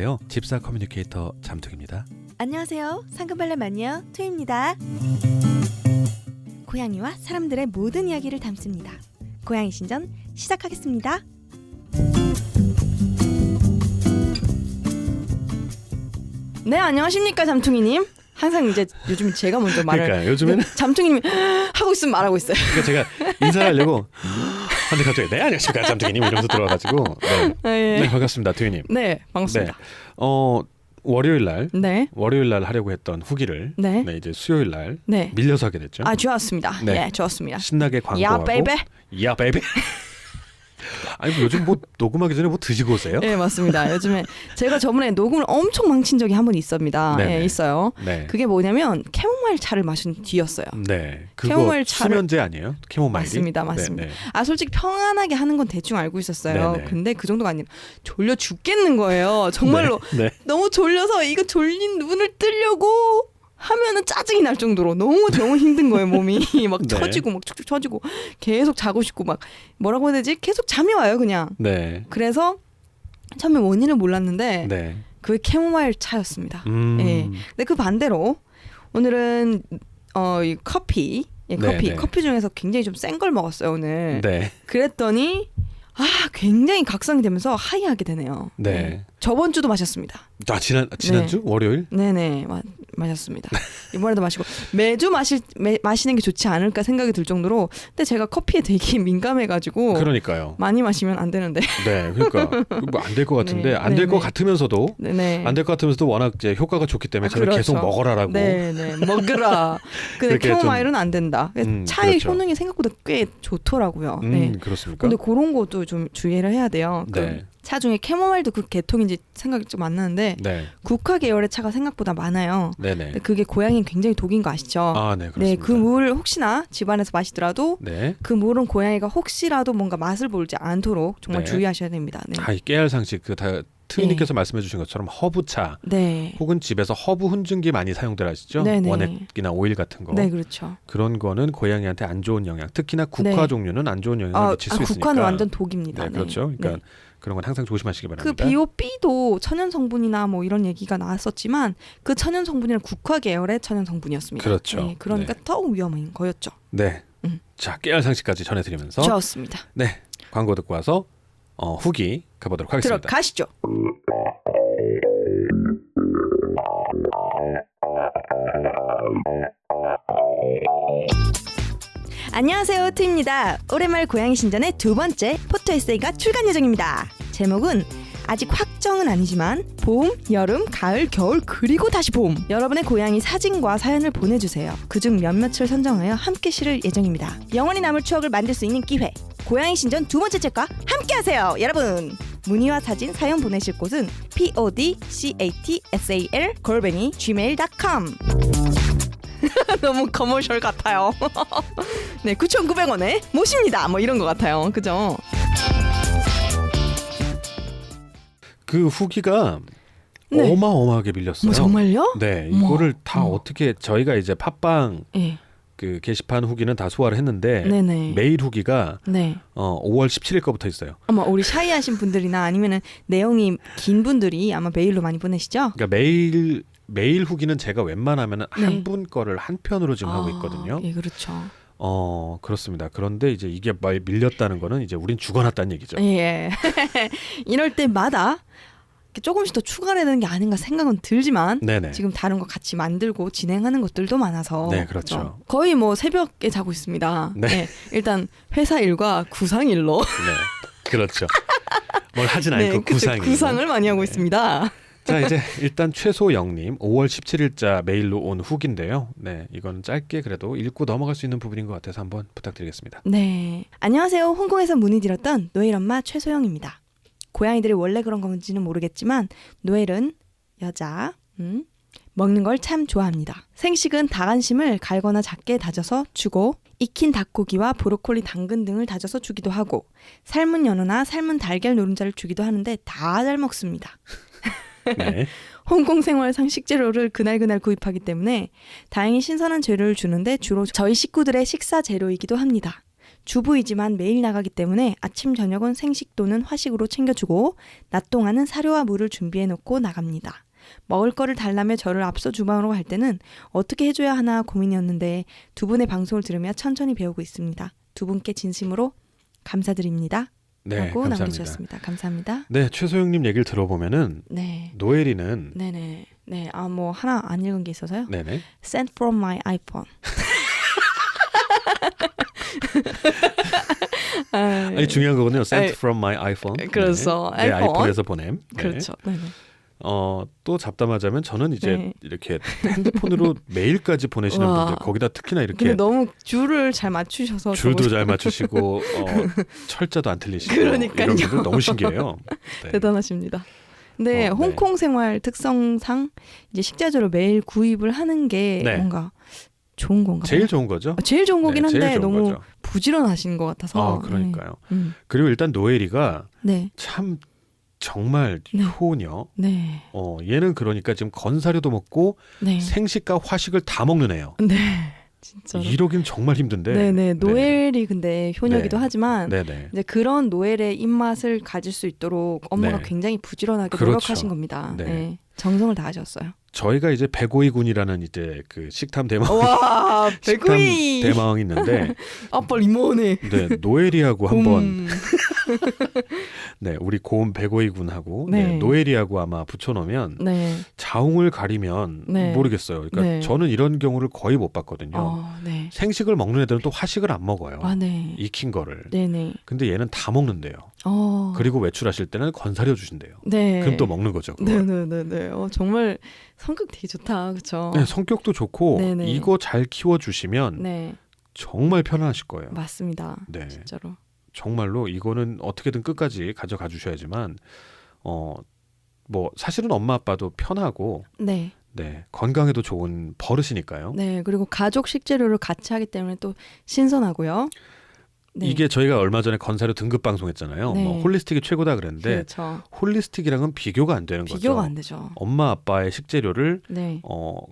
안녕하세요. 집사 커뮤니케이터 잠툭입니다. 안녕하세요. 상큼발레 마녀 투입니다. 고양이와 사람들의 모든 이야기를 담습니다. 고양이 신전 시작하겠습니다. 네, 안녕하십니까 잠퉁이님. 항상 이제 요즘 제가 먼저 말을 그러니까 요즘에는 잠퉁이님이 하고 있으면 말하고 있어요. 그러니까 제가 인사를 하려고 근데 갑자기 네 안녕하십니까 잠퉁이님 이러면서 들어와가지고 네 반갑습니다 투이님. 네 반갑습니다. 네. 월요일 날 월요일 날 하려고 했던 후기를 네, 이제 수요일 날 네. 밀려서 하게 됐죠. 아 좋았습니다. 네, 좋았습니다. 신나게 광고하고. 야 베이베. 아니 뭐 요즘 뭐 녹음하기 전에 뭐 드시고 오세요? 네 맞습니다. 요즘에 제가 저번에 녹음을 엄청 망친 적이 한 번 있습니다. 네, 있어요. 네. 그게 뭐냐면 캐모마일 차를 마신 뒤였어요. 네, 그거 수면제 아니에요? 캐모마일이? 맞습니다. 네네. 아 솔직히 평안하게 하는 건 대충 알고 있었어요. 네네. 근데 그 정도가 아니라 졸려 죽겠는 거예요. 정말로 네. 너무 졸려서 이거 졸린 눈을 뜨려고 하면은 짜증이 날 정도로 너무 힘든 거예요. 몸이 막 처지고 막 축축 처지고 계속 자고 싶고 막 뭐라고 해야 되지? 계속 잠이 와요 그냥. 네. 그래서 처음에 원인을 몰랐는데 그게 캐모마일 차였습니다. 네. 근데 그 반대로 오늘은 이 커피 커피 중에서 굉장히 좀 센 걸 먹었어요 오늘. 네. 그랬더니 굉장히 각성이 되면서 하이하게 되네요. 네. 저번 주도 마셨습니다. 지난주 월요일? 네네 마셨습니다. 이번에도 마시고 매주 마시는 게 좋지 않을까 생각이 들 정도로. 근데 제가 커피에 되게 민감해가지고. 그러니까요. 많이 마시면 안 되는데. 네, 그러니까 뭐 안 될 것 같은데 안 될 것 같으면서도 안 될 것 같으면서도 워낙 이제 효과가 좋기 때문에 저는 계속 먹어라라고. 네네 먹으라. 근데 캐모마일은 안 된다. 차의 효능이 생각보다 꽤 좋더라고요. 네. 그렇습니까? 근데 그런 것도 좀 주의를 해야 돼요. 차 중에 캐모마일도 그 계통인지 생각이 좀 안 나는데 국화 계열의 차가 생각보다 많아요. 근데 그게 고양이는 굉장히 독인 거 아시죠? 네, 그렇습니다. 네, 그 물 혹시나 집안에서 마시더라도 그 물은 고양이가 혹시라도 뭔가 맛을 보지 않도록 정말 주의하셔야 됩니다. 네. 이 깨알 상식 트위님께서 말씀해주신 것처럼 허브차 혹은 집에서 허브 훈증기 많이 사용들 하시죠? 원액이나 오일 같은 거. 네, 그렇죠. 그런 거는 고양이한테 안 좋은 영향, 특히나 국화 종류는 안 좋은 영향을 미칠 수 있으니까. 국화는 완전 독입니다. 네, 그렇죠. 그러니까 그런 건 항상 조심하시기 바랍니다. 그 BOP도 천연 성분이나 뭐 이런 얘기가 나왔었지만 그 천연 성분이란 국화 계열의 천연 성분이었습니다. 그렇죠. 네, 그러니까 더욱 위험한 거였죠. 네. 자, 깨알 상식까지 전해드리면서 좋습니다. 네, 광고 듣고 와서 후기 가보도록 하겠습니다. 들어가시죠. 안녕하세요, 트입니다. 올해말 고양이 신전의 두 번째 포토 에세이가 출간 예정입니다. 제목은 아직 확정은 아니지만 봄, 여름, 가을, 겨울 그리고 다시 봄. 여러분의 고양이 사진과 사연을 보내주세요. 그중 몇몇을 선정하여 함께 실을 예정입니다. 영원히 남을 추억을 만들 수 있는 기회. 고양이 신전 두 번째 책과 함께하세요, 여러분. 문의와 사진, 사연 보내실 곳은 podcatsal@gmail.com. 너무 커머셜 같아요. 네, 9,900원에 모십니다. 뭐 이런 것 같아요. 그죠? 그 후기가 어마어마하게 밀렸어요. 정말요? 네, 이거를 다 어떻게 저희가 이제 팟빵 그 게시판 후기는 다 소화를 했는데 메일 후기가 5월 17일 거부터 있어요. 아마 우리 샤이하신 분들이나 아니면은 내용이 긴 분들이 아마 메일로 많이 보내시죠? 그러니까 메일 후기는 제가 웬만하면 한 분 거를 한 편으로 지금 하고 있거든요. 예, 그렇죠. 그렇습니다. 그런데 이제 이게 밀렸다는 거는 이제 우린 죽어놨다는 얘기죠. 예. 이럴 때마다 조금씩 더 추가해야 되는 게 아닌가 생각은 들지만 지금 다른 거 같이 만들고 진행하는 것들도 많아서 그렇죠. 거의 뭐 새벽에 자고 있습니다. 네. 일단 회사 일과 구상 일로 그렇죠. 뭘 하진 않고 구상을 많이 하고 있습니다. 자, 이제 일단 최소영님 5월 17일자 메일로 온 후기인데요. 네, 이거는 짧게 그래도 읽고 넘어갈 수 있는 부분인 것 같아서 한번 부탁드리겠습니다. 네, 안녕하세요. 홍콩에서 문의드렸던 노엘 엄마 최소영입니다. 고양이들이 원래 그런 건지는 모르겠지만 노엘은 여자, 먹는 걸 참 좋아합니다. 생식은 닭안심을 갈거나 작게 다져서 주고 익힌 닭고기와 브로콜리, 당근 등을 다져서 주기도 하고 삶은 연어나 삶은 달걀 노른자를 주기도 하는데 다 잘 먹습니다. 홍콩 생활상 식재료를 그날그날 구입하기 때문에 다행히 신선한 재료를 주는데 주로 저희 식구들의 식사 재료이기도 합니다. 주부이지만 매일 나가기 때문에 아침 저녁은 생식 또는 화식으로 챙겨주고 낮 동안은 사료와 물을 준비해놓고 나갑니다. 먹을 거를 달라며 저를 앞서 주방으로 갈 때는 어떻게 해줘야 하나 고민이었는데 두 분의 방송을 들으며 천천히 배우고 있습니다. 두 분께 진심으로 감사드립니다. 네, 하고 감사합니다. 남겨주셨습니다. 감사합니다. 네, 최소영님 얘기를 들어보면은 네. 노엘이는 네네. 네, 뭐 하나 안 읽은 게 있어서요. 네네. Sent from my iPhone. 아니 중요한 거군요. Sent from my iPhone. 그래서 네. 내 아이폰에서 보냄. 네. 그렇죠. 네네. 또 잡담하자면 저는 이제 네. 이렇게 핸드폰으로 메일까지 보내시는 와. 분들 거기다 특히나 이렇게 근데 너무 줄을 잘 맞추셔서 줄도 잘 맞추시고 철자도 안 틀리시고 그러니까요. 이런 분들 너무 신기해요. 네. 대단하십니다. 근데 네. 홍콩 생활 특성상 이제 식자재로 매일 구입을 하는 게 네. 뭔가 좋은 건가요? 제일 좋은 거죠. 제일 좋은 거긴 네, 제일 한데 좋은 너무 거죠. 부지런하신 것 같아서. 그러니까요. 네. 그리고 일단 노엘이가 네. 참 정말 네. 효녀. 네. 얘는 그러니까 지금 건사료도 먹고 네. 생식과 화식을 다 먹는 애예요. 네. 진짜. 이러긴 정말 힘든데. 네네. 노엘이 근데 효녀기도 네. 하지만 네네. 이제 그런 노엘의 입맛을 가질 수 있도록 엄마가 네. 굉장히 부지런하게 그렇죠. 노력하신 겁니다. 네. 네. 정성을 다하셨어요. 저희가 이제 백오이군이라는 이제 그 식탐 대망 와, 식탐 백구이. 대망이 있는데 아빠 리모네. 네, 노엘이하고 한번 네, 우리 고음 백오이군하고 네. 네, 노엘이하고 아마 붙여놓으면 네. 자웅을 가리면 네. 모르겠어요. 그러니까 네. 저는 이런 경우를 거의 못 봤거든요. 네. 생식을 먹는 애들은 또 화식을 안 먹어요. 네. 익힌 거를. 네네. 근데 얘는 다 먹는데요. 그리고 외출하실 때는 건사료 주신대요. 네. 그럼 또 먹는 거죠. 그걸. 네네네네. 정말 성격 되게 좋다, 그렇죠? 네, 성격도 좋고 네네. 이거 잘 키워주시면 네. 정말 편안하실 거예요. 맞습니다. 네, 진짜로. 정말로 이거는 어떻게든 끝까지 가져가 주셔야지만 뭐 사실은 엄마 아빠도 편하고 네. 네, 건강에도 좋은 버릇이니까요. 네. 그리고 가족 식재료를 같이 하기 때문에 또 신선하고요. 네. 이게 저희가 얼마 전에 건사료 등급 방송했잖아요. 네. 뭐 홀리스틱이 최고다 그랬는데 그렇죠. 홀리스틱이랑은 비교가 안 되는 거죠. 비교가 안 되죠. 엄마 아빠의 식재료를 네.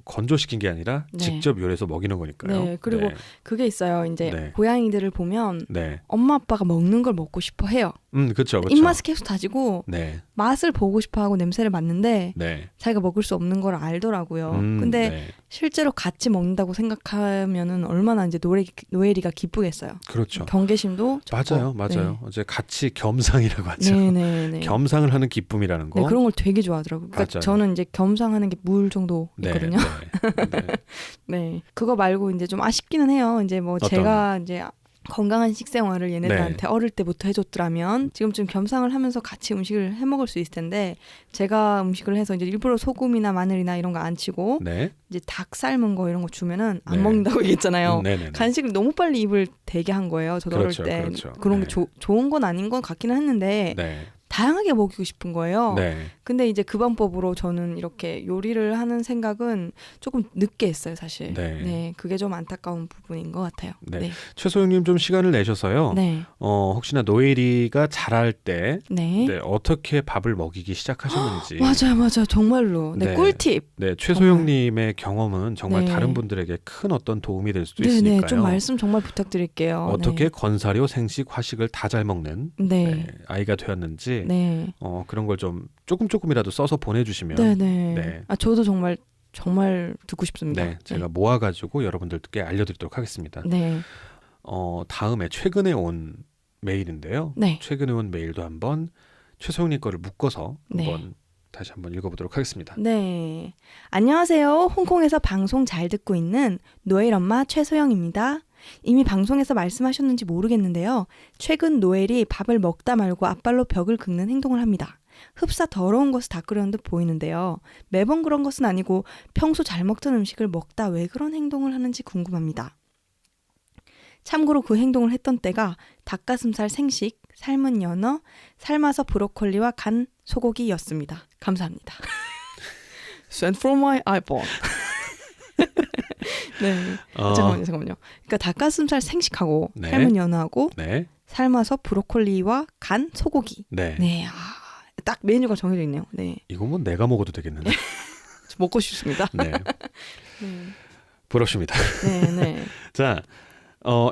건조시킨 게 아니라 네. 직접 요리해서 먹이는 거니까요. 네. 그리고 그게 있어요. 이제 네. 고양이들을 보면 네, 엄마 아빠가 먹는 걸 먹고 싶어 해요. 그렇죠, 그렇죠. 입맛을 계속 다지고 네, 맛을 보고 싶어하고 냄새를 맡는데 네. 자기가 먹을 수 없는 걸 알더라고요. 근데 네. 실제로 같이 먹는다고 생각하면은 얼마나 이제 노엘이가 기쁘겠어요. 그렇죠. 경계심도 맞아요, 적고. 맞아요. 이제 같이 겸상이라고 하죠. 네네네. 겸상을 하는 기쁨이라는 거. 네, 그런 걸 되게 좋아하더라고요. 그러니까 맞아요. 저는 이제 겸상하는 게 물 정도 네, 있거든요. 네, 네. 네. 그거 말고 이제 좀 아쉽기는 해요. 이제 뭐 어떤? 제가 이제 건강한 식생활을 얘네들한테 어릴 때부터 해줬더라면 지금쯤 겸상을 하면서 같이 음식을 해 먹을 수 있을 텐데 제가 음식을 해서 이제 일부러 소금이나 마늘이나 이런 거 안 치고 네. 이제 닭 삶은 거 이런 거 주면은 안 네. 먹는다고 얘기했잖아요. 네네네. 간식을 너무 빨리 입을 대게 한 거예요. 저도 그렇죠, 어릴 때 그렇죠. 그런 네. 게 좋은 건 아닌 건 같기는 했는데 네. 다양하게 먹이고 싶은 거예요. 네. 근데 이제 그 방법으로 저는 이렇게 요리를 하는 생각은 조금 늦게 했어요, 사실. 네. 그게 좀 안타까운 부분인 것 같아요. 네. 네. 최소영님 좀 시간을 내셔서요. 네. 혹시나 노엘이가 자랄 때 네. 네, 어떻게 밥을 먹이기 시작하셨는지. 맞아요. 정말로. 네, 네. 꿀팁. 네, 최소영님의 경험은 정말 네. 다른 분들에게 큰 어떤 도움이 될 수도 네, 있으니까요. 좀 말씀 정말 부탁드릴게요. 어떻게 네. 건사료, 생식, 화식을 다 잘 먹는 네. 아이가 되었는지 네. 그런 걸 좀 조금이라도 써서 보내주시면 네. 네. 저도 정말 듣고 싶습니다. 네, 제가 모아가지고 여러분들께 알려드리도록 하겠습니다. 네. 다음에 최근에 온 메일인데요. 네. 최근에 온 메일도 한번 최소영님 거를 묶어서 네. 한번 다시 한번 읽어보도록 하겠습니다. 네. 안녕하세요. 홍콩에서 방송 잘 듣고 있는 노엘 엄마 최소영입니다. 이미 방송에서 말씀하셨는지 모르겠는데요. 최근 노엘이 밥을 먹다 말고 앞발로 벽을 긁는 행동을 합니다. 흡사 더러운 것을 다 끓여는 듯 보이는데요. 매번 그런 것은 아니고 평소 잘 먹던 음식을 먹다 왜 그런 행동을 하는지 궁금합니다. 참고로 그 행동을 했던 때가 닭가슴살 생식, 삶은 연어, 삶아서 브로콜리와 간 소고기였습니다. 감사합니다. Sent from my iPhone. 네. 잠깐만요. 그러니까 닭가슴살 생식하고 네. 삶은 연어하고 네. 삶아서 브로콜리와 간 소고기. 네. 네. 딱 메뉴가 정해져 있네요. 네. 이거 뭐 내가 먹어도 되겠는데. 먹고 싶습니다. 네. 네. 부럽습니다. 네. 자,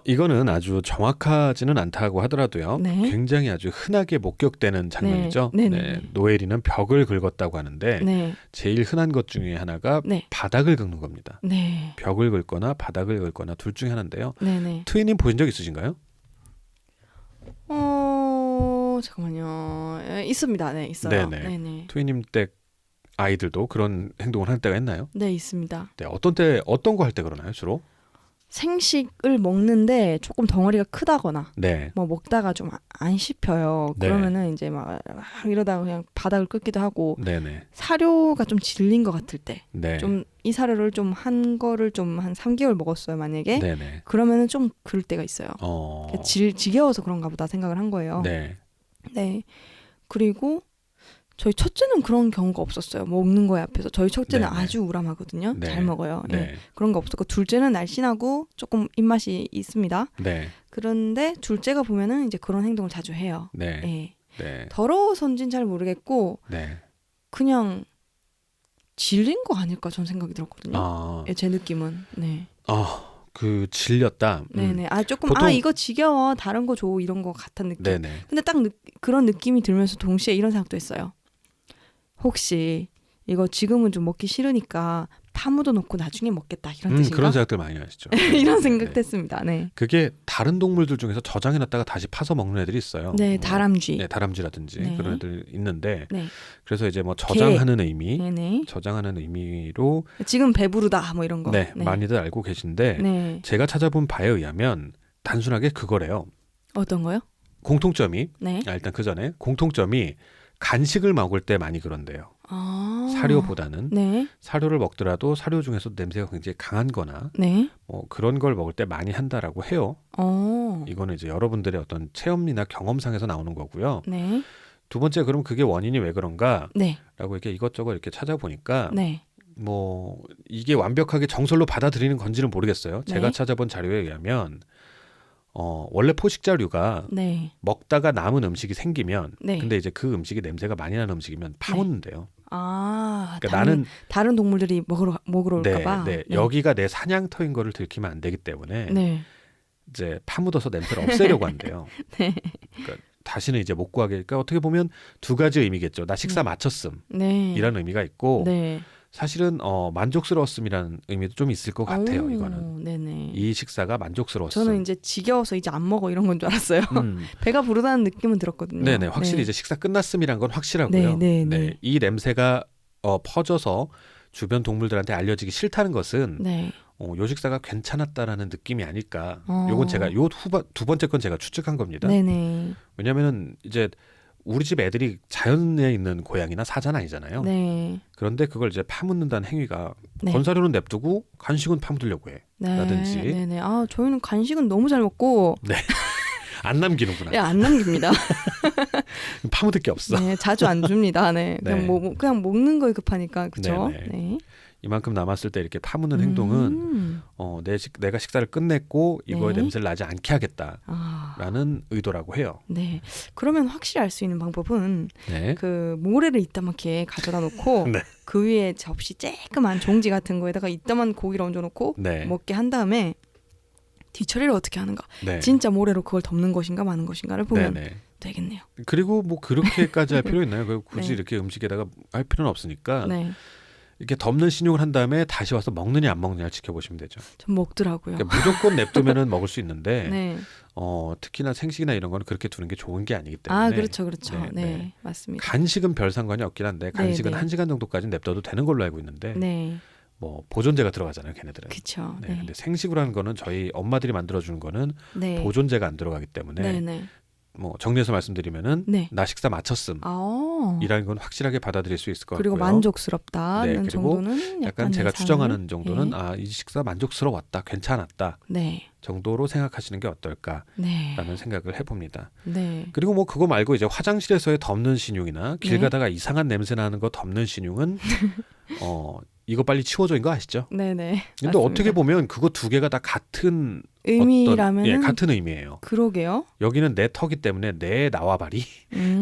이거는 아주 정확하지는 않다고 하더라도요. 네. 굉장히 아주 흔하게 목격되는 장면이죠. 네. 네. 노엘이는 벽을 긁었다고 하는데 네. 제일 흔한 것 중에 하나가 네. 바닥을 긁는 겁니다. 네. 벽을 긁거나 바닥을 긁거나 둘 중에 하나인데요. 네. 트윈님 보신 적 있으신가요? 잠깐만요. 있습니다. 네, 있어요. 네네. 트윈님 댁 아이들도 그런 행동을 할 때가 있나요? 네, 있습니다. 네, 어떤 거 할 때 그러나요, 주로? 생식을 먹는데 조금 덩어리가 크다거나 네. 뭐 먹다가 좀 안 씹혀요. 네. 그러면은 이제 막 이러다가 그냥 바닥을 긁기도 하고 네네. 사료가 좀 질린 것 같을 때 네. 좀 이 사료를 좀 한 거를 좀 한 3개월 먹었어요, 만약에. 네네. 그러면은 좀 그럴 때가 있어요. 지겨워서 그런가 보다 생각을 한 거예요. 네. 네. 그리고 저희 첫째는 그런 경우가 없었어요. 먹는 거에 앞에서. 저희 첫째는 네네. 아주 우람하거든요. 네. 잘 먹어요. 네. 예. 그런 거 없었고 둘째는 날씬하고 조금 입맛이 있습니다. 네. 그런데 둘째가 보면은 이제 그런 행동을 자주 해요. 네. 예. 네. 더러워서인지는 잘 모르겠고 네. 그냥 질린 거 아닐까 저는 생각이 들었거든요. 예, 제 느낌은. 네. 그 질렸다. 네네. 조금 보통... 이거 지겨워. 다른 거 줘. 이런 거 같은 느낌. 네네. 근데 딱 그런 느낌이 들면서 동시에 이런 생각도 했어요. 혹시 이거 지금은 좀 먹기 싫으니까 파묻어 놓고 나중에 먹겠다 이런 뜻인가? 그런 생각들 많이 하시죠. 이런 생각도 했습니다. 네. 그게 다른 동물들 중에서 저장해놨다가 다시 파서 먹는 애들이 있어요. 네, 다람쥐. 네, 다람쥐라든지 네. 그런 애들 있는데 네. 그래서 이제 뭐 저장하는 의미, 네네. 저장하는 의미로 지금 배부르다 뭐 이런 거. 네, 많이들 알고 계신데 네. 제가 찾아본 바에 의하면 단순하게 그거래요. 어떤 거요? 공통점이 네. 일단 그 전에 공통점이 간식을 먹을 때 많이 그런대요. 사료보다는 네. 사료를 먹더라도 사료 중에서 냄새가 굉장히 강한 거나 네. 뭐 그런 걸 먹을 때 많이 한다라고 해요. 이거는 이제 여러분들의 어떤 체험이나 경험상에서 나오는 거고요. 네. 두 번째 그럼 그게 원인이 왜 그런가? 네. 라고 이렇게 이것저것 이렇게 찾아보니까 네. 뭐 이게 완벽하게 정설로 받아들이는 건지는 모르겠어요. 네. 제가 찾아본 자료에 의하면 원래 포식자류가 네. 먹다가 남은 음식이 생기면 네. 근데 이제 그 음식이 냄새가 많이 나는 음식이면 파묻는데요. 그러니까 다른 동물들이 먹으러 올까봐. 네. 여기가 내 사냥터인 거를 들키면 안 되기 때문에 이제 파묻어서 냄새를 없애려고 한대요. 네. 그러니까 다시는 이제 못 구하게. 그러니까 어떻게 보면 두 가지 의미겠죠. 나 식사 마쳤음. 이라는 의미가 있고 사실은 만족스러웠음이라는 의미도 좀 있을 것 같아요. 이거는. 네네. 이 식사가 만족스러웠음. 저는 이제 지겨워서 이제 안 먹어 이런 건 줄 알았어요. 배가 부르다는 느낌은 들었거든요. 네네. 확실히 이제 식사 끝났음이란 건 확실하고요. 네. 이 냄새가 퍼져서 주변 동물들한테 알려지기 싫다는 것은 요 식사가 괜찮았다라는 느낌이 아닐까. 요건 제가 두 번째 건 제가 추측한 겁니다. 네네. 왜냐하면은 이제 우리 집 애들이 자연에 있는 고양이나 사자는 아니잖아요. 네. 그런데 그걸 이제 파묻는다는 행위가 건사료는 냅두고 간식은 파묻으려고 해. 라든지. 네네. 저희는 간식은 너무 잘 먹고. 네. 안 남기는구나. 네, 안 남깁니다. 파묻을 게 없어. 네, 자주 안 줍니다. 네. 그냥 먹는 거에 급하니까. 그렇죠? 네. 이만큼 남았을 때 이렇게 파묻는 행동은 내가 식사를 끝냈고 이거에 냄새를 나지 않게 하겠다라는 의도라고 해요. 네. 그러면 확실히 알 수 있는 방법은 그 모래를 이따만하게 가져다 놓고 그 위에 접시 쬐끄만 종지 같은 거에다가 이따만 고기를 얹어놓고 먹게 한 다음에 뒤처리를 어떻게 하는가. 진짜 모래로 그걸 덮는 것인가 마는 것인가를 보면 되겠네요. 그리고 뭐 그렇게까지 할 필요 있나요? 굳이 이렇게 음식에다가 할 필요는 없으니까. 이렇게 덮는 신용을 한 다음에 다시 와서 먹느냐 안 먹느냐를 지켜보시면 되죠. 좀 먹더라고요. 그러니까 무조건 냅두면은 먹을 수 있는데 특히나 생식이나 이런 거는 그렇게 두는 게 좋은 게 아니기 때문에. 그렇죠. 네, 맞습니다. 간식은 별 상관이 없긴 한데 간식은 1시간 정도까지 냅둬도 되는 걸로 알고 있는데 뭐 보존제가 들어가잖아요, 걔네들은. 그렇죠. 근데 생식으로 하는 거는 저희 엄마들이 만들어주는 거는 보존제가 안 들어가기 때문에. 뭐 정리해서 말씀드리면은 나 식사 마쳤음 이라는 건 확실하게 받아들일 수 있을 것 그리고 같고요. 만족스럽다는 그리고 정도는 약간 제가 추정하는 정도는 이 식사 만족스러웠다, 괜찮았다 정도로 생각하시는 게 어떨까라는 생각을 해봅니다. 그리고 뭐 그거 말고 이제 화장실에서의 덮는 신용이나 길 가다가 이상한 냄새 나는 거 덮는 신용은 이거 빨리 치워줘인 거 아시죠? 네네. 근데 어떻게 보면 그거 두 개가 다 같은 의미라면은 같은 의미예요. 그러게요. 여기는 내 터기 때문에 내 나와바리,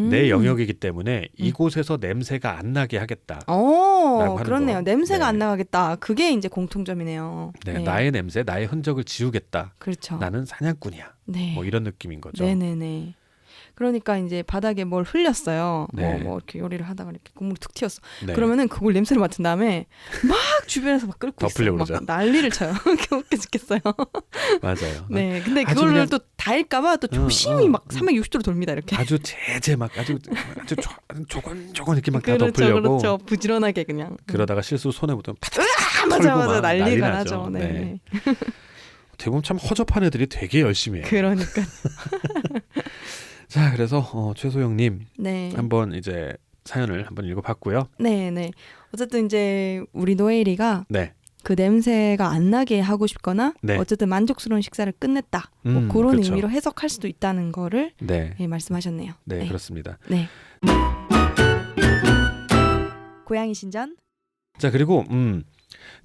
내 영역이기 때문에 이곳에서 냄새가 안 나게 하겠다. 그렇네요. 냄새가 안 나가겠다. 그게 이제 공통점이네요. 네, 나의 냄새, 나의 흔적을 지우겠다. 그렇죠. 나는 사냥꾼이야. 네. 뭐 이런 느낌인 거죠. 네네네. 그러니까 이제 바닥에 뭘 흘렸어요. 네. 뭐 이렇게 요리를 하다가 이렇게 국물이 툭 튀었어. 네. 그러면은 그걸 냄새를 맡은 다음에 막 주변에서 막 끓고 있어요. 막 난리를 쳐요. 웃겨 죽겠어요. 맞아요. 네, 근데 그거를 또 닿을까봐 또 조심히 막 360도로 돌립니다. 이렇게 아주 제제 막 아주 조곤조곤 이렇게 막 다 덮으려고. 그렇죠. 부지런하게 그냥. 그러다가 실수 손에 묻으면 파닥 맞아 난리가 나죠. 네. 어떻게 보면 참 허접한 애들이 되게 열심히 해요. 그러니까. 자, 그래서 최소영님 네. 한번 이제 사연을 한번 읽어봤고요. 네. 어쨌든 이제 우리 노엘이가 네. 그 냄새가 안 나게 하고 싶거나 네. 어쨌든 만족스러운 식사를 끝냈다. 뭐 그런 그렇죠. 의미로 해석할 수도 있다는 거를 네. 말씀하셨네요. 네, 그렇습니다. 네. 고양이 신전. 자, 그리고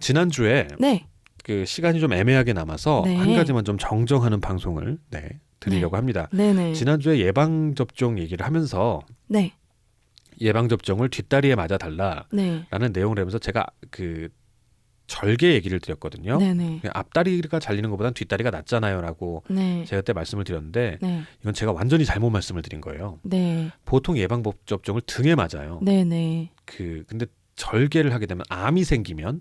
지난주에 네. 그 시간이 좀 애매하게 남아서 한 가지만 좀 정정하는 방송을 드리려고 합니다. 네네. 지난주에 예방접종 얘기를 하면서 예방접종을 뒷다리에 맞아달라라는 내용을 하면서 제가 그 절개 얘기를 드렸거든요. 네네. 앞다리가 잘리는 것보단 뒷다리가 낫잖아요라고 제가 그때 말씀을 드렸는데 이건 제가 완전히 잘못 말씀을 드린 거예요. 보통 예방접종을 등에 맞아요. 근데 절개를 하게 되면 암이 생기면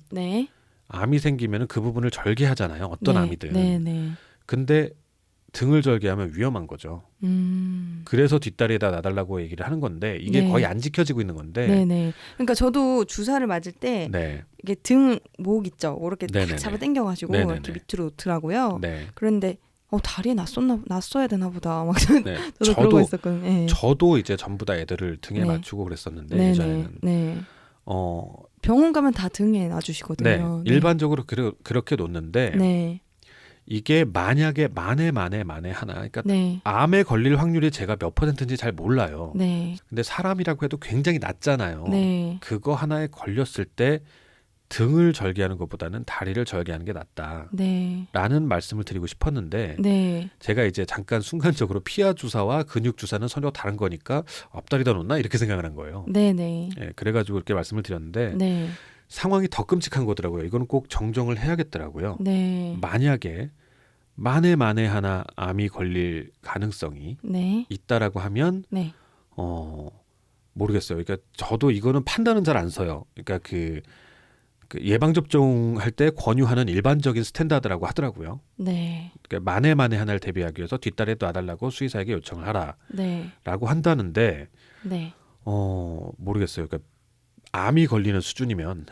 그 부분을 절개하잖아요. 어떤 암이든. 근데 등을 절개하면 위험한 거죠. 그래서 뒷다리에다 놔달라고 얘기를 하는 건데 이게 거의 안 지켜지고 있는 건데. 그러니까 저도 주사를 맞을 때 이게 등 목 있죠. 이렇게 딱 잡아 당겨가지고 이렇게 밑으로 놓더라고요. 그런데 다리에 놨어야 되나 보다. 막 저도 그러고 있었거든요. 저도 이제 전부 다 애들을 등에 맞추고 그랬었는데 예전에는. 병원 가면 다 등에 놔주시거든요. 일반적으로 그렇게 놓는데 이게 만약에 만에 하나, 그러니까 암에 걸릴 확률이 제가 몇 %인지 잘 몰라요. 근데 사람이라고 해도 굉장히 낮잖아요. 그거 하나에 걸렸을 때 등을 절개하는 것보다는 다리를 절개하는 게 낫다라는 말씀을 드리고 싶었는데 제가 이제 잠깐 순간적으로 피하 주사와 근육 주사는 서로 다른 거니까 앞다리다 놓나 이렇게 생각을 한 거예요. 그래가지고 이렇게 말씀을 드렸는데 상황이 더 끔찍한 거더라고요. 이거는 꼭 정정을 해야겠더라고요. 만약에 만에 하나 암이 걸릴 가능성이 있다라고 하면 모르겠어요. 그러니까 저도 이거는 판단은 잘 안 서요. 그러니까 그 예방접종 할 때 권유하는 일반적인 스탠다드라고 하더라고요. 그러니까 만에 하나를 대비하기 위해서 뒷다리에 놔달라고 수의사에게 요청을 하라라고 한다는데 모르겠어요. 그러니까 암이 걸리는 수준이면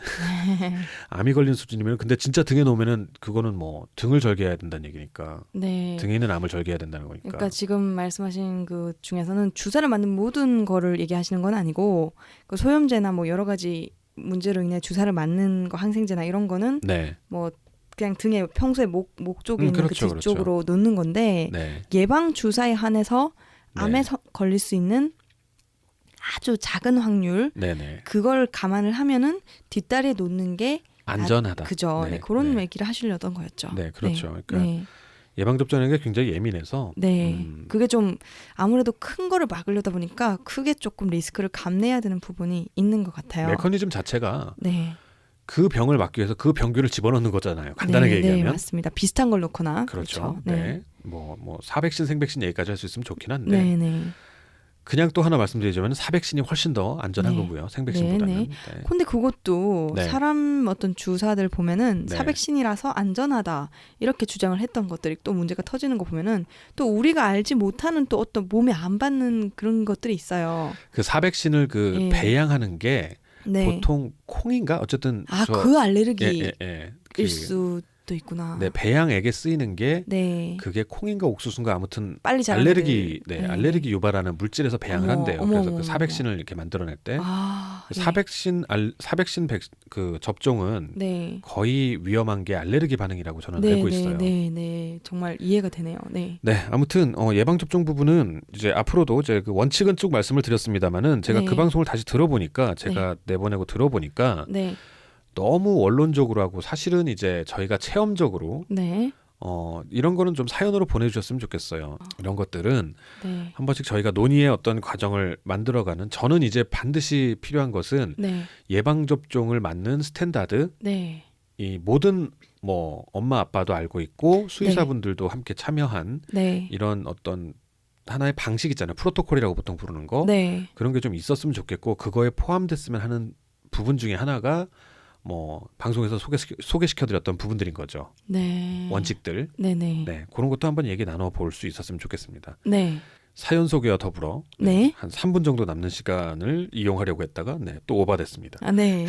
근데 진짜 등에 놓으면은 그거는 뭐 등을 절개해야 된다는 얘기니까 등에 있는 암을 절개해야 된다는 거니까. 그러니까 지금 말씀하신 그 중에서는 주사를 맞는 모든 거를 얘기하시는 건 아니고 그 소염제나 뭐 여러 가지 문제로 인해 주사를 맞는 거 항생제나 이런 거는 뭐 그냥 등에 평소에 목 쪽에 있는 그 뒤쪽으로 놓는 건데 예방 주사에 한해서 암에 걸릴 수 있는 아주 작은 확률 그걸 감안을 하면은 뒷다리에 놓는 게 안전하다. 그죠. 그런 얘기를 하시려던 거였죠. 그렇죠. 그러니까 예방접종하는 게 굉장히 예민해서 그게 좀 아무래도 큰 거를 막으려다 보니까 크게 조금 리스크를 감내해야 되는 부분이 있는 것 같아요. 메커니즘 자체가 그 병을 막기 위해서 그 병균을 집어넣는 거잖아요. 간단하게 얘기하면. 맞습니다. 비슷한 걸 놓거나. 그렇죠. 뭐 사백신, 생백신 얘기까지 할 수 있으면 좋긴 한데 그냥 또 하나 말씀드리자면 사백신이 훨씬 더 안전한 거고요. 생백신보다는. 근데 그것도 사람 어떤 주사들 보면은 사백신이라서 안전하다 이렇게 주장을 했던 것들이 또 문제가 터지는 거 보면은 또 우리가 알지 못하는 또 어떤 몸에 안 받는 그런 것들이 있어요. 그 사백신을 배양하는 게 보통 콩인가 어쨌든 그 알레르기일 수도 있구나. 배양액에 쓰이는 게 그게 콩인가 옥수수인가 아무튼 빨리 알레르기 유발하는 물질에서 배양을 한대요. 그래서 그 사백신을 이렇게 만들어낼 때 사백신 그 접종은 거의 위험한 게 알레르기 반응이라고 저는 알고 있어요. 정말 이해가 되네요. 아무튼 예방 접종 부분은 이제 앞으로도 이제 그 원칙은 쭉 말씀을 드렸습니다만은 제가 그 방송을 다시 들어보니까 제가 내보내고 들어보니까. 너무 원론적으로 하고 사실은 이제 저희가 체험적으로 이런 거는 좀 사연으로 보내주셨으면 좋겠어요. 이런 것들은 네. 한 번씩 저희가 논의의 어떤 과정을 만들어가는, 저는 이제 반드시 필요한 것은 네. 예방접종을 맞는 스탠다드, 네. 이 모든 뭐 엄마 아빠도 알고 있고 수의사분들도 네. 함께 참여한 네. 이런 어떤 하나의 방식 있잖아요. 프로토콜이라고 보통 부르는 거. 네. 그런 게 좀 있었으면 좋겠고, 그거에 포함됐으면 하는 부분 중에 하나가 뭐 방송에서 소개시켜드렸던 부분들인 거죠. 네. 원칙들. 네네. 네, 그런 것도 한번 얘기 나눠볼 수 있었으면 좋겠습니다. 네. 사연 소개와 더불어 네. 한 3분 정도 남는 시간을 이용하려고 했다가 네, 또 오버됐습니다. 아, 네.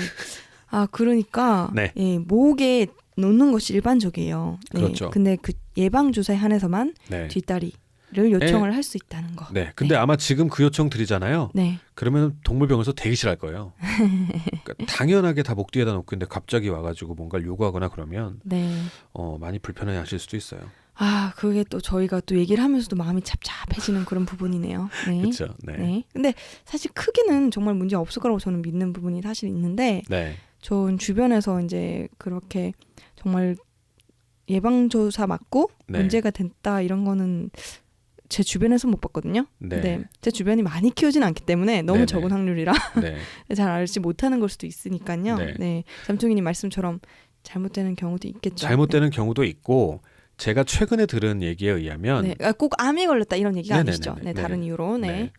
아, 그러니까 네. 예, 목에 놓는 것이 일반적이에요. 네. 그렇죠. 근데 그 예방주사에 한해서만 네. 뒷다리 를 요청을 할 수 있다는 거. 네. 근데 네. 아마 지금 그 요청 드리잖아요. 네. 그러면 동물병원에서 대기실 할 거예요. 그러니까 당연하게 다 목 뒤에다 놓고 있는데 갑자기 와가지고 뭔가를 요구하거나 그러면 네. 많이 불편해하실 수도 있어요. 아, 그게 또 저희가 또 얘기를 하면서도 마음이 찹찹해지는 그런 부분이네요. 네. 그렇죠. 네. 네. 근데 사실 크게는 정말 문제 없을 거라고 저는 믿는 부분이 사실 있는데, 네. 전 주변에서 이제 그렇게 정말 예방주사 맞고 네. 문제가 됐다 이런 거는 제 주변에서 못 봤거든요. 네. 네. 제 주변이 많이 키우진 않기 때문에 너무 네네. 적은 확률이라 네. 잘 알지 못하는 걸 수도 있으니까요. 네. 네. 잠통이님 말씀처럼 잘못되는 경우도 있겠죠. 잘못되는 네. 경우도 있고, 제가 최근에 들은 얘기에 의하면 네. 꼭 암에 걸렸다 이런 얘기가 네네네네. 아니시죠. 네, 다른 이유로. 네. 네.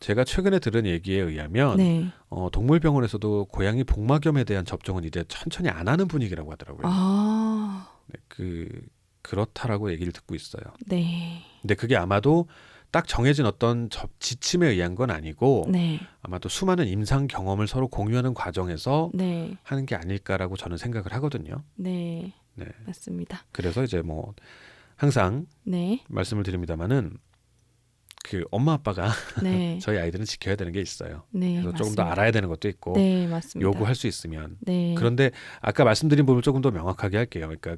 제가 최근에 들은 얘기에 의하면 네. 동물병원에서도 고양이 복막염에 대한 접종은 이제 천천히 안 하는 분위기라고 하더라고요. 아. 네, 그렇다라고 얘기를 듣고 있어요. 네. 근데 그게 아마도 딱 정해진 어떤 지침에 의한 건 아니고 네. 아마도 수많은 임상 경험을 서로 공유하는 과정에서 네. 하는 게 아닐까라고 저는 생각을 하거든요. 네, 네. 맞습니다. 그래서 이제 뭐 항상 네. 말씀을 드립니다마는 그 엄마 아빠가 네. 저희 아이들은 지켜야 되는 게 있어요. 네, 그래서 맞습니다. 조금 더 알아야 되는 것도 있고 네, 맞습니다. 요구할 수 있으면 그런데 아까 말씀드린 부분을 조금 더 명확하게 할게요. 그러니까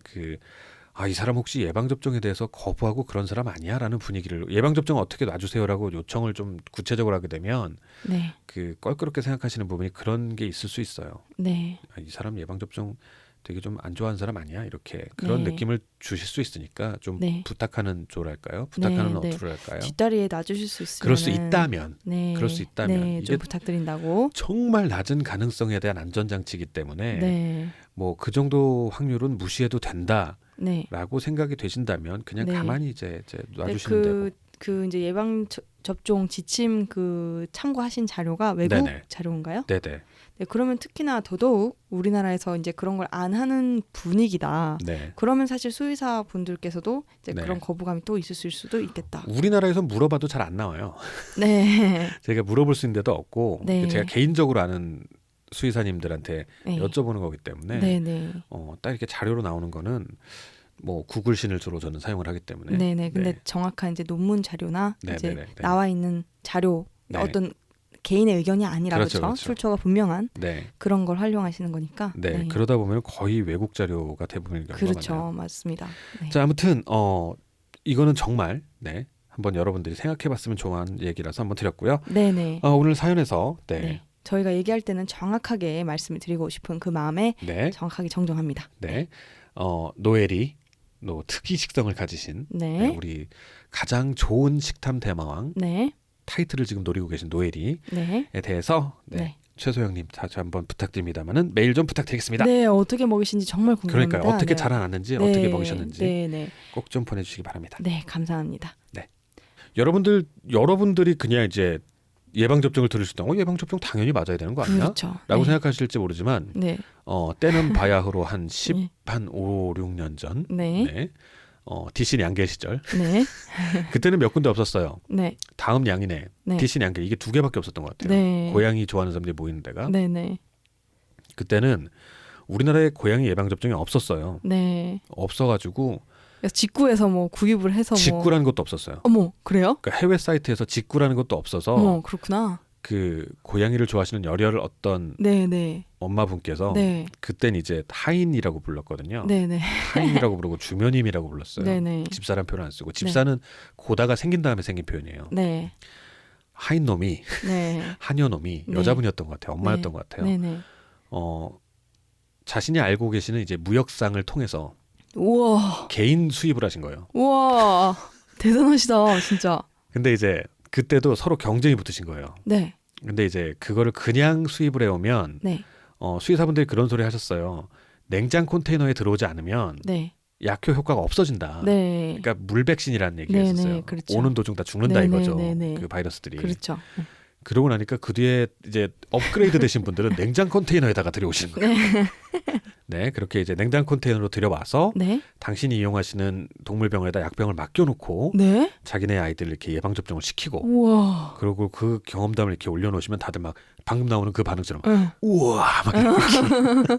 이 사람 혹시 예방접종에 대해서 거부하고 그런 사람 아니야? 라는 분위기를, 예방접종 어떻게 놔주세요라고 요청을 좀 구체적으로 하게 되면 네. 껄끄럽게 생각하시는 부분이 그런 게 있을 수 있어요. 네. 이 사람 예방접종 되게 좀 안 좋아하는 사람 아니야? 이렇게 그런 네. 느낌을 주실 수 있으니까 좀 네. 부탁하는 조랄까요? 부탁하는 네. 어투를 할까요? 뒷다리에 놔주실 수 있으면 그럴 수 있다면 그럴 수 있다면 네. 이게 좀 부탁드린다고. 정말 낮은 가능성에 대한 안전장치이기 때문에 뭐 그 정도 확률은 무시해도 된다. 네. 라고 생각이 되신다면 그냥 가만히 이제 놔주시면 되고. 이제 예방 접종 지침 참고하신 자료가 외국 네네. 자료인가요? 네네. 네, 그러면 특히나 더더욱 우리나라에서 이제 그런 걸 안 하는 분위기다. 네. 그러면 사실 수의사 분들께서도 이제 네. 그런 거부감이 또 있을 수도 있겠다. 우리나라에서 물어봐도 잘 안 나와요. 네. 제가 물어볼 수 있는 데도 없고 네. 제가 개인적으로 아는 수의사님들한테 네. 여쭤보는 거기 때문에 네네. 딱 이렇게 자료로 나오는 거는 뭐 구글신을 주로 저는 사용을 하기 때문에. 네네. 근데 네. 정확한 이제 논문 자료나 이제 나와 있는 자료 네. 어떤 개인의 의견이 아니라 그렇죠. 출처가 분명한 네. 그런 걸 활용하시는 거니까. 네. 네. 그러다 보면 거의 외국 자료가 대부분인 경우가 그렇죠. 많아요. 맞습니다. 네. 자, 아무튼 이거는 정말 네. 한번 여러분들이 생각해봤으면 좋은 얘기라서 한번 드렸고요. 네네. 오늘 사연에서 네. 저희가 얘기할 때는 정확하게 말씀을 드리고 싶은 그 마음에 네. 정확하게 정정합니다. 네. 노엘이 특이 식성을 가지신 네. 우리 가장 좋은 식탐 대마왕 네. 타이틀을 지금 노리고 계신 노엘이에 네. 대해서 최소영님 다시 한번 부탁드립니다만은 메일 좀 부탁드리겠습니다. 네, 어떻게 먹이신지 정말 궁금합니다. 그러니까 어떻게 자라났는지 어떻게 먹이셨는지 꼭 좀 보내주시기 바랍니다. 네, 감사합니다. 네, 여러분들이 그냥 이제 예방 접종을 들으실 때 예방 접종 당연히 맞아야 되는 거 아니야? 그렇죠. 라고 생각하실지 모르지만 때는 바야흐로 한 5, 6년 전 디신 양계 시절 그때는 몇 군데 없었어요. 다음 양이네. 디신 양계 이게 2개밖에 없었던 것 같아요. 고양이 좋아하는 사람들이 모이는 데가. 그때는 우리나라에 고양이 예방 접종이 없었어요. 없어가지고 직구에서 뭐 구입을 해서 직구라는 것도 없었어요. 어머, 그래요? 그러니까 해외 사이트에서 직구라는 것도 없어서. 어머, 그렇구나. 고양이를 좋아하시는 열혈 어떤 엄마분께서 그땐 이제 하인이라고 불렀거든요. 하인이라고 부르고 주묘님이라고 불렀어요. 집사란 표현 안 쓰고 집사는 고다가 생긴 다음에 생긴 표현이에요. 하인놈이 하녀놈이 여자분이었던 것 같아요. 엄마였던 것 같아요. 자신이 알고 계시는 이제 무역상을 통해서 우와. 개인 수입을 하신 거예요. 우와. 대단하시다, 진짜. 근데 이제 그때도 서로 경쟁이 붙으신 거예요. 네. 근데 이제 그거를 그냥 수입을 해오면 네. 수의사분들이 그런 소리 하셨어요. 냉장 컨테이너에 들어오지 않으면 네. 약효 효과가 없어진다. 네. 그러니까 물백신이라는 얘기가 네, 있었어요. 네, 그렇죠. 오는 도중 다 죽는다 네, 이거죠. 네, 네, 네. 그 바이러스들이. 그렇죠. 그러고 나니까 그 뒤에 이제 업그레이드 되신 분들은 냉장 컨테이너에다가 들여오시는 거예요. 네. 네, 그렇게 이제 냉장 컨테이너로 들여와서 네. 당신이 이용하시는 동물병원에다 약병을 맡겨놓고 네. 자기네 아이들 이렇게 예방 접종을 시키고, 우와. 그리고 그 경험담을 이렇게 올려놓으시면 다들 막 방금 나오는 그 반응처럼 응. 우와 막 이렇게.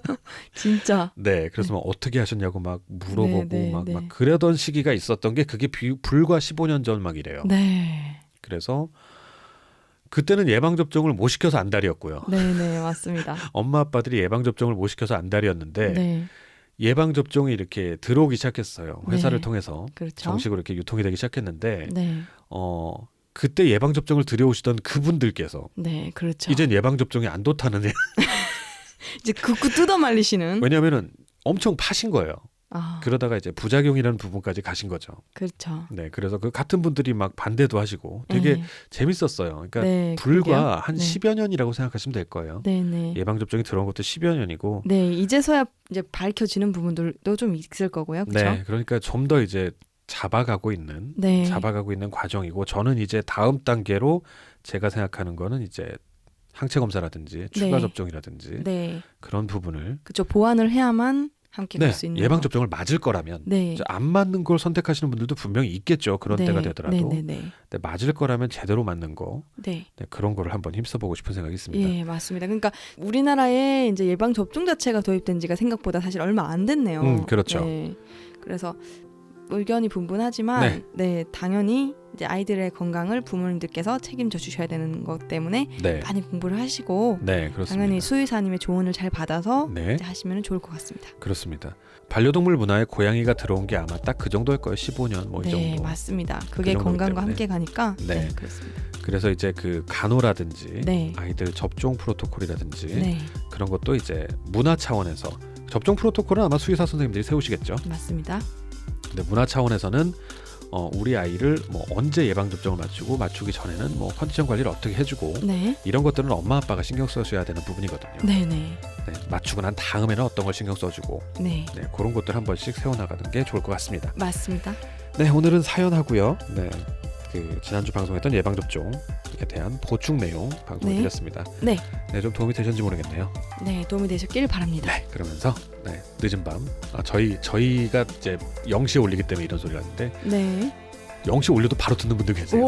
진짜. 네, 그래서 막 어떻게 하셨냐고 막 물어보고 네, 네, 막, 네. 막 그러던 시기가 있었던 게 그게 불과 15년 전 막 이래요. 네. 그래서 그때는 예방접종을 못 시켜서 안달이었고요. 네네, 맞습니다. 엄마 아빠들이 예방접종을 못 시켜서 안달이었는데 네. 예방접종이 이렇게 들어오기 시작했어요. 회사를 네. 통해서 그렇죠. 정식으로 이렇게 유통이 되기 시작했는데 네. 그때 예방접종을 들여오시던 그분들께서 네, 그렇죠. 이젠 예방접종이 안 좋다는 이제 극구 뜯어 말리시는. 왜냐하면은 엄청 파신 거예요. 아, 그러다가 이제 부작용이라는 부분까지 가신 거죠. 그렇죠. 네, 그래서 그 같은 분들이 막 반대도 하시고 되게 네. 재밌었어요. 그러니까 네, 불과 그러게요. 한 네. 10여 년이라고 생각하시면 될 거예요. 네네. 예방접종이 들어온 것도 10여 년이고. 네, 이제서야 이제 밝혀지는 부분들도 좀 있을 거고요. 그렇죠? 네, 그러니까 좀 더 이제 잡아가고 있는 과정이고, 저는 이제 다음 단계로 제가 생각하는 거는 이제 항체 검사라든지 추가 네. 접종이라든지 네. 그런 부분을 그렇죠. 보완을 해야만 함께 갈 수 있는 예방 접종을 맞을 거라면 네. 안 맞는 걸 선택하시는 분들도 분명히 있겠죠. 그런 네. 때가 되더라도. 네. 근데 맞을 거라면 제대로 맞는 거. 네. 네, 그런 거를 한번 힘써보고 싶은 생각이 있습니다. 예, 맞습니다. 그러니까 우리나라에 이제 예방 접종 자체가 도입된 지가 생각보다 사실 얼마 안 됐네요. 그렇죠. 네. 그래서 의견이 분분하지만 네, 당연히 이제 아이들의 건강을 부모님들께서 책임져 주셔야 되는 것 때문에 많이 공부를 하시고 그렇습니다. 당연히 수의사님의 조언을 잘 받아서 이제 하시면 좋을 것 같습니다. 그렇습니다. 반려동물 문화에 고양이가 들어온 게 아마 딱 그 정도일 거예요. 15년 뭐 이 정도. 네, 맞습니다. 그게 그 건강과 때문에. 함께 가니까 네, 그렇습니다. 그래서 이제 그 간호라든지 아이들 접종 프로토콜이라든지 그런 것도 이제 문화 차원에서 접종 프로토콜은 아마 수의사 선생님들이 세우시겠죠. 맞습니다. 근데 문화 차원에서는 우리 아이를 뭐 언제 예방 접종을 맞추기 전에는 뭐 컨디션 관리를 어떻게 해주고 이런 것들은 엄마 아빠가 신경 써줘야 되는 부분이거든요. 네, 맞추고 난 다음에는 어떤 걸 신경 써주고 그런 것들 한 번씩 세워나가는 게 좋을 것 같습니다. 맞습니다. 네, 오늘은 사연하고요. 그 지난주 방송했던 예방 접종에 대한 보충 내용 방송을 드렸습니다. 네, 좀 도움이 되셨는지 모르겠네요. 네, 도움이 되셨길 바랍니다. 네, 그러면서 늦은 밤 저희가 이제 0시에 올리기 때문에 이런 소리가 있는데 0시에 올려도 바로 듣는 분들 계세요.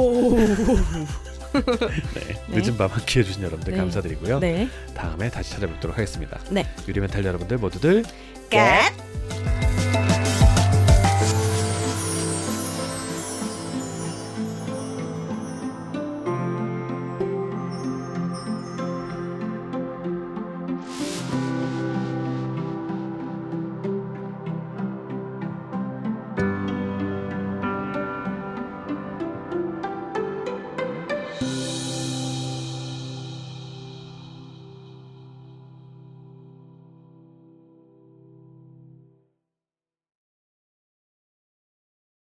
늦은 밤 함께해 주신 여러분들 감사드리고요. 다음에 다시 찾아뵙도록 하겠습니다. 유리멘탈 여러분들 모두들 끝!